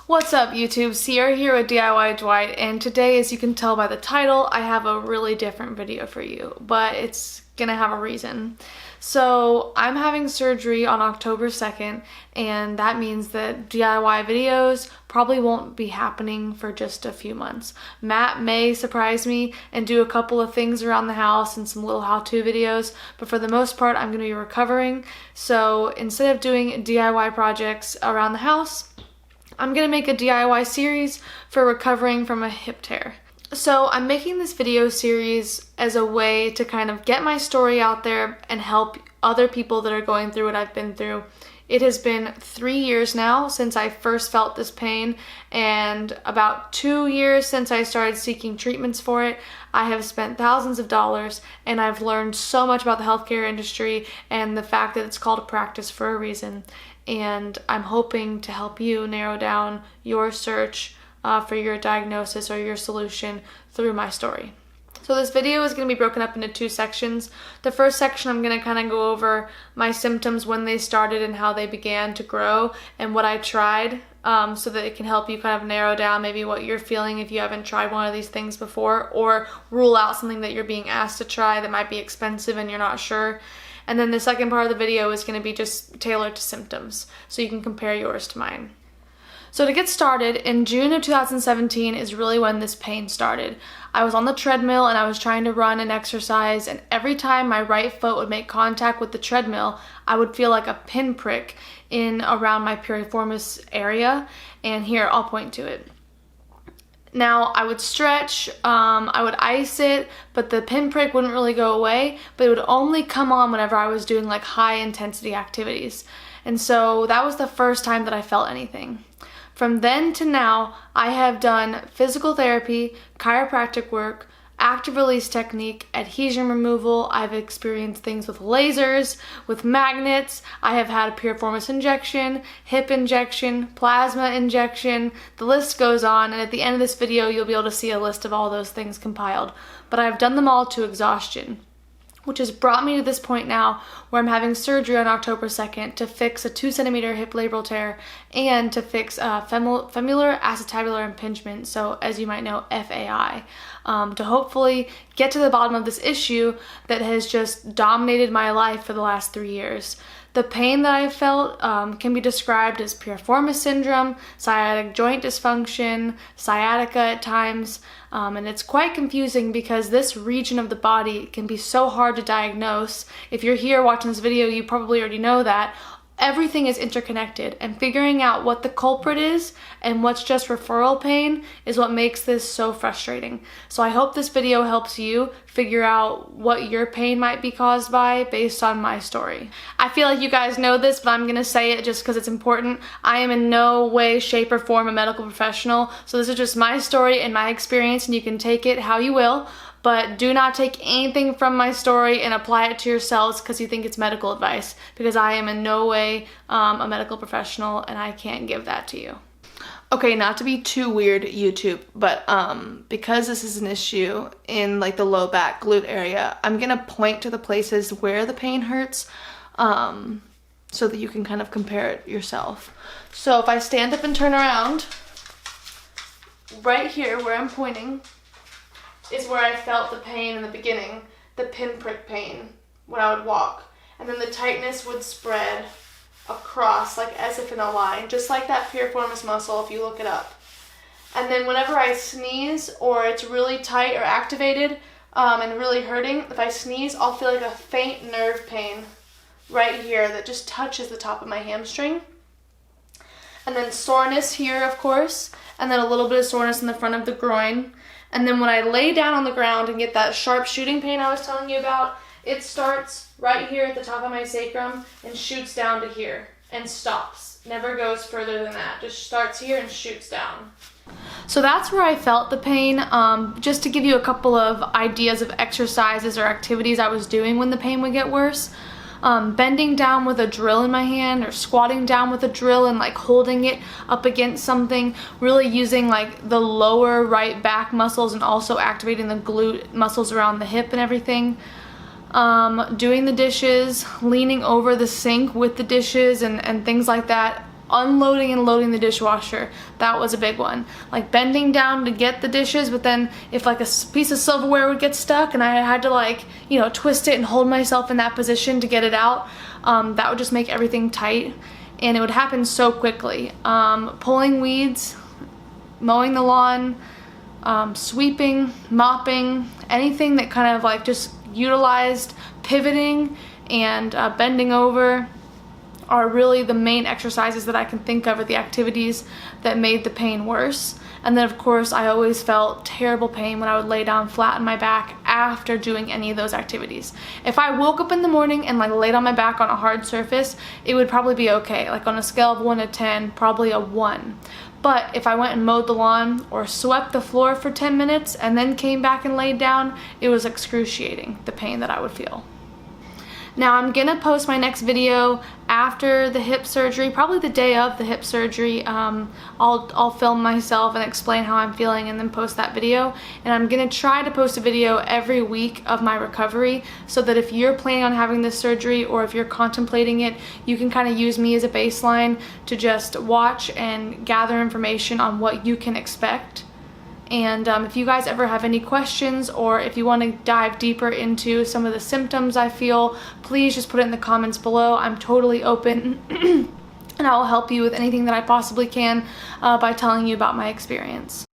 What's up YouTube? Sierra here with DIY Dwight, and today, as you can tell by the title, I have a really different video for you, but it's gonna have a reason. So I'm having surgery on October 2nd, and that means that DIY videos probably won't be happening for just a few months. Matt may surprise me and do a couple of things around the house and some little how-to videos, but for the most part I'm gonna be recovering. So instead of doing DIY projects around the house, I'm gonna make a DIY series for recovering from a hip tear. So I'm making this video series as a way to kind of get my story out there and help other people that are going through what I've been through. It has been 3 years now since I first felt this pain, and about 2 years since I started seeking treatments for it. I have spent thousands of dollars, and I've learned so much about the healthcare industry and the fact that it's called a practice for a reason. And I'm hoping to help you narrow down your search for your diagnosis or your solution through my story. So this video is going to be broken up into 2 sections. The first section, I'm going to kind of go over my symptoms, when they started and how they began to grow, and what I tried, so that it can help you kind of narrow down maybe what you're feeling if you haven't tried one of these things before, or rule out something that you're being asked to try that might be expensive and you're not sure. And then the second part of the video is going to be just tailored to symptoms, so you can compare yours to mine. So to get started, in June of 2017 is really when this pain started. I was on the treadmill and I was trying to run and exercise, and every time my right foot would make contact with the treadmill, I would feel like a pinprick in around my piriformis area, and here, I'll point to it. Now, I would stretch, I would ice it, but the pinprick wouldn't really go away, but it would only come on whenever I was doing like high intensity activities. And so that was the first time that I felt anything. From then to now, I have done physical therapy, chiropractic work, active release technique, adhesion removal. I've experienced things with lasers, with magnets. I have had a piriformis injection, hip injection, plasma injection. The list goes on, and at the end of this video, you'll be able to see a list of all those things compiled. But I've done them all to exhaustion, which has brought me to this point now where I'm having surgery on October 2nd to fix a 2-centimeter hip labral tear and to fix femoral acetabular impingement, so as you might know, FAI, to hopefully get to the bottom of this issue that has just dominated my life for the last 3 years. The pain that I felt can be described as piriformis syndrome, sciatic joint dysfunction, sciatica at times, and it's quite confusing because this region of the body can be so hard to diagnose. If you're here watching this video, you probably already know that. Everything is interconnected, and figuring out what the culprit is and what's just referral pain is what makes this so frustrating. So I hope this video helps you figure out what your pain might be caused by based on my story. I feel like you guys know this, but I'm gonna say it just because it's important. I am in no way, shape, or form a medical professional, so this is just my story and my experience, and you can take it how you will. But do not take anything from my story and apply it to yourselves because you think it's medical advice, because I am in no way a medical professional and I can't give that to you. Okay, not to be too weird, YouTube, but because this is an issue in like the low back glute area, I'm gonna point to the places where the pain hurts so that you can kind of compare it yourself. So if I stand up and turn around, right here where I'm pointing is where I felt the pain in the beginning, the pinprick pain when I would walk. And then the tightness would spread across, like as if in a line, just like that piriformis muscle if you look it up. And then whenever I sneeze or it's really tight or activated and really hurting, if I sneeze, I'll feel like a faint nerve pain right here that just touches the top of my hamstring. And then soreness here, of course, and then a little bit of soreness in the front of the groin. And then when I lay down on the ground and get that sharp shooting pain I was telling you about, it starts right here at the top of my sacrum and shoots down to here and stops. Never goes further than that. Just starts here and shoots down. So that's where I felt the pain. Just to give you a couple of ideas of exercises or activities I was doing when the pain would get worse. Bending down with a drill in my hand, or squatting down with a drill and like holding it up against something, really using like the lower right back muscles and also activating the glute muscles around the hip and everything. Doing the dishes, leaning over the sink with the dishes and things like that. unloading and loading the dishwasher, that was a big one. Like bending down to get the dishes, but then if like a piece of silverware would get stuck and I had to like, you know, twist it and hold myself in that position to get it out, that would just make everything tight, and it would happen so quickly. Pulling weeds, mowing the lawn, sweeping, mopping, anything that kind of like just utilized pivoting and bending over are really the main exercises that I can think of, are the activities that made the pain worse. And then of course I always felt terrible pain when I would lay down flat on my back after doing any of those activities. If I woke up in the morning and like laid on my back on a hard surface, it would probably be okay. Like on a scale of 1 to 10, probably a 1. But if I went and mowed the lawn or swept the floor for 10 minutes and then came back and laid down, it was excruciating, the pain that I would feel. Now I'm gonna post my next video after the hip surgery, probably the day of the hip surgery. I'll film myself and explain how I'm feeling and then post that video. And I'm gonna try to post a video every week of my recovery, so that if you're planning on having this surgery or if you're contemplating it, you can kind of use me as a baseline to just watch and gather information on what you can expect. And if you guys ever have any questions, or if you want to dive deeper into some of the symptoms I feel, please just put it in the comments below. I'm totally open and I will help you with anything that I possibly can by telling you about my experience.